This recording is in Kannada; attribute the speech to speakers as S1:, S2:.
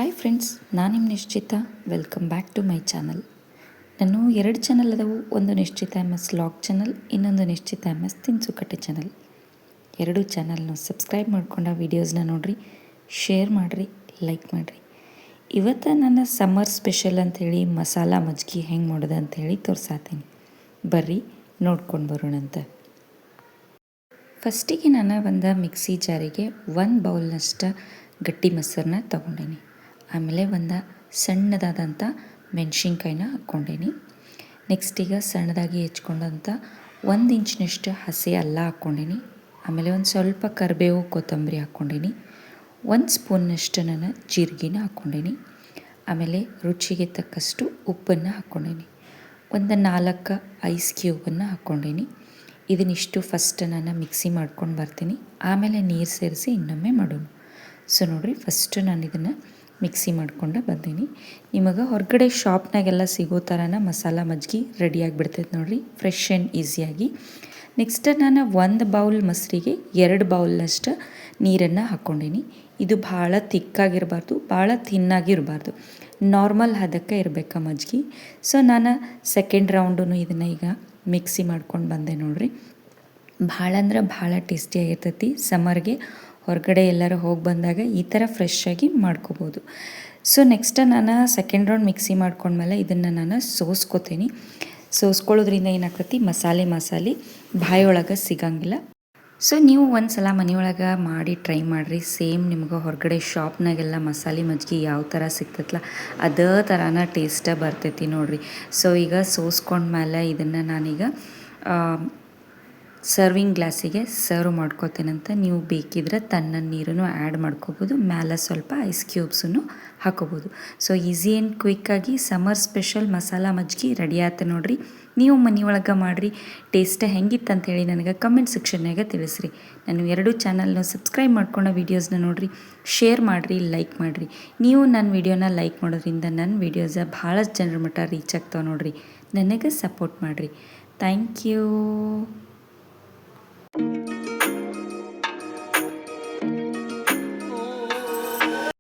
S1: ಹಾಯ್ ಫ್ರೆಂಡ್ಸ್, ನಾನು ನಿಮ್ಮ Nishchita. Welcome back to my channel. ನಾನು 2 ಚಾನಲ್ ಅದಾವು. ಒಂದು ನಿಶ್ಚಿತ MS ಲಾಗ್ ಚಾನಲ್, ಇನ್ನೊಂದು ನಿಶ್ಚಿತ MS ತಿನಿಸುಕಟ್ಟೆ ಚಾನಲ್. 2 ಚಾನಲ್ನ ಸಬ್ಸ್ಕ್ರೈಬ್ ಮಾಡ್ಕೊಂಡ ವೀಡಿಯೋಸ್ನ ನೋಡಿರಿ, ಶೇರ್ ಮಾಡಿರಿ, ಲೈಕ್ ಮಾಡಿರಿ. ಇವತ್ತು ನನ್ನ ಸಮ್ಮರ್ ಸ್ಪೆಷಲ್ ಅಂಥೇಳಿ ಮಸಾಲ ಮಜ್ಜಿಗೆ ಹೆಂಗೆ ಮಾಡೋದು ಅಂಥೇಳಿ ತೋರ್ಸಾತೀನಿ. ಬರ್ರಿ ನೋಡ್ಕೊಂಡು ಬರೋಣಂತ. ಫಸ್ಟಿಗೆ ನಾನು ಒಂದು ಮಿಕ್ಸಿ ಜಾರಿಗೆ 1 ಬೌಲ್ನಷ್ಟು ಗಟ್ಟಿ ಮೊಸರನ್ನ ತೊಗೊಂಡೇನಿ. ಆಮೇಲೆ ಒಂದು ಸಣ್ಣದಾದಂಥ ಮೆಣಸಿನ್ಕಾಯಿನ ಹಾಕ್ಕೊಂಡೇನಿ. ನೆಕ್ಸ್ಟ್ ಈಗ ಸಣ್ಣದಾಗಿ ಹೆಚ್ಕೊಂಡಂಥ 1 ಇಂಚಿನಷ್ಟು ಹಸಿ ಅಲ್ಲ ಹಾಕ್ಕೊಂಡೇನಿ. ಆಮೇಲೆ ಒಂದು ಸ್ವಲ್ಪ ಕರಿಬೇವು ಕೊತ್ತಂಬರಿ ಹಾಕ್ಕೊಂಡೇನಿ. 1 ಸ್ಪೂನ್ನಷ್ಟು ನಾನು ಜೀರಿಗೆನ ಹಾಕ್ಕೊಂಡೇನಿ. ಆಮೇಲೆ ರುಚಿಗೆ ತಕ್ಕಷ್ಟು ಉಪ್ಪನ್ನು ಹಾಕ್ಕೊಂಡೇನಿ. ಒಂದು 4 ಐಸ್ ಕ್ಯೂಬನ್ನು ಹಾಕ್ಕೊಂಡೇನಿ. ಇದನ್ನಿಷ್ಟು ಫಸ್ಟ್ ನಾನು ಮಿಕ್ಸಿ ಮಾಡ್ಕೊಂಡು ಬರ್ತೀನಿ, ಆಮೇಲೆ ನೀರು ಸೇರಿಸಿ ಇನ್ನೊಮ್ಮೆ ಮಾಡೋಣ. ಸೊ ನೋಡಿರಿ, ಫಸ್ಟು ನಾನು ಇದನ್ನು ಮಿಕ್ಸಿ ಮಾಡ್ಕೊಂಡು ಬಂದೀನಿ. ನಿಮಗೆ ಹೊರಗಡೆ ಶಾಪ್ನಾಗೆಲ್ಲ ಸಿಗೋ ಥರನ ಮಸಾಲ ಮಜ್ಜಿಗೆ ರೆಡಿಯಾಗಿಬಿಡ್ತೈತೆ ನೋಡಿರಿ, ಫ್ರೆಶ್ ಆ್ಯಂಡ್ ಈಸಿಯಾಗಿ. ನೆಕ್ಸ್ಟ್ ನಾನು 1 ಬೌಲ್ ಮೊಸರಿಗೆ 2 ಬೌಲ್ನಷ್ಟು ನೀರನ್ನು ಹಾಕ್ಕೊಂಡೀನಿ. ಇದು ಭಾಳ ತಿಕ್ಕಾಗಿರಬಾರ್ದು, ಭಾಳ ಥಿನ್ನಾಗಿರಬಾರ್ದು, ನಾರ್ಮಲ್ ಹದಕ್ಕೆ ಇರಬೇಕು ಮಜ್ಜಿಗೆ. ಸೊ ನಾನು ಸೆಕೆಂಡ್ ರೌಂಡು ಇದನ್ನು ಈಗ ಮಿಕ್ಸಿ ಮಾಡ್ಕೊಂಡು ಬಂದೆ ನೋಡಿರಿ. ಭಾಳ ಅಂದ್ರೆ ಭಾಳ ಟೇಸ್ಟಿಯಾಗಿರ್ತೈತಿ. ಸಮ್ಮರ್ಗೆ ಹೊರಗಡೆ ಎಲ್ಲರೂ ಹೋಗಿ ಬಂದಾಗ ಈ ಥರ ಫ್ರೆಶ್ಶಾಗಿ ಮಾಡ್ಕೋಬೋದು. ಸೊ ನೆಕ್ಸ್ಟ್ ನಾನು ಸೆಕೆಂಡ್ ರೌಂಡ್ ಮಿಕ್ಸಿ ಮಾಡ್ಕೊಂಡ್ಮೇಲೆ ಇದನ್ನು ನಾನು ಸೋಸ್ಕೋತೀನಿ. ಸೋಸ್ಕೊಳ್ಳೋದ್ರಿಂದ ಏನಾಗ್ತೈತಿ, ಮಸಾಲೆ ಬಾಯಿಯೊಳಗೆ ಸಿಗಂಗಿಲ್ಲ. ಸೊ ನೀವು ಒಂದು ಸಲ ಮನೆಯೊಳಗೆ ಮಾಡಿ ಟ್ರೈ ಮಾಡಿರಿ. ಸೇಮ್ ನಿಮ್ಗೆ ಹೊರಗಡೆ ಶಾಪ್ನಾಗೆಲ್ಲ ಮಸಾಲೆ ಮಜ್ಜಿಗೆ ಯಾವ ಥರ ಸಿಗ್ತೈತಲ್ಲ ಅದೇ ಥರನ ಟೇಸ್ಟ ಬರ್ತೈತಿ ನೋಡಿರಿ. ಸೊ ಈಗ ಸೋಸ್ಕೊಂಡ್ಮೇಲೆ ಇದನ್ನು ನಾನೀಗ ಸರ್ವಿಂಗ್ ಗ್ಲಾಸಿಗೆ ಸರ್ವ್ ಮಾಡ್ಕೋತೇನಂತ. ನೀವು ಬೇಕಿದ್ರೆ ತಣ್ಣ ನೀರನ್ನು ಆ್ಯಡ್ ಮಾಡ್ಕೋಬೋದು, ಮೇಲೆ ಸ್ವಲ್ಪ ಐಸ್ ಕ್ಯೂಬ್ಸನ್ನು ಹಾಕೋಬೋದು. ಸೊ ಈಸಿ ಆ್ಯಂಡ್ ಕ್ವಿಕ್ಕಾಗಿ ಸಮ್ಮರ್ ಸ್ಪೆಷಲ್ ಮಸಾಲ ಮಜ್ಜಿಗೆ ರೆಡಿ ಆಯ್ತು ನೋಡಿರಿ. ನೀವು ಮನೆಯೊಳಗೆ ಮಾಡಿರಿ. ಟೇಸ್ಟ್ ಹೆಂಗಿತ್ತು ಅಂಥೇಳಿ ನನಗೆ ಕಮೆಂಟ್ ಸೆಕ್ಷನ್ನಾಗ ತಿಳಿಸ್ರಿ. ನಾನು 2 ಚಾನಲ್ನ ಸಬ್ಸ್ಕ್ರೈಬ್ ಮಾಡ್ಕೊಂಡ ವೀಡಿಯೋಸ್ನ ನೋಡಿರಿ, ಶೇರ್ ಮಾಡಿರಿ, ಲೈಕ್ ಮಾಡಿರಿ. ನೀವು ನನ್ನ ವೀಡಿಯೋನ ಲೈಕ್ ಮಾಡೋದ್ರಿಂದ ನನ್ನ ವೀಡಿಯೋಸ ಭಾಳಷ್ಟು ಜನರ ಮಟ್ಟ ರೀಚ್ ಆಗ್ತಾವೆ ನೋಡಿರಿ. ನನಗೆ ಸಪೋರ್ಟ್ ಮಾಡಿರಿ. Thank you.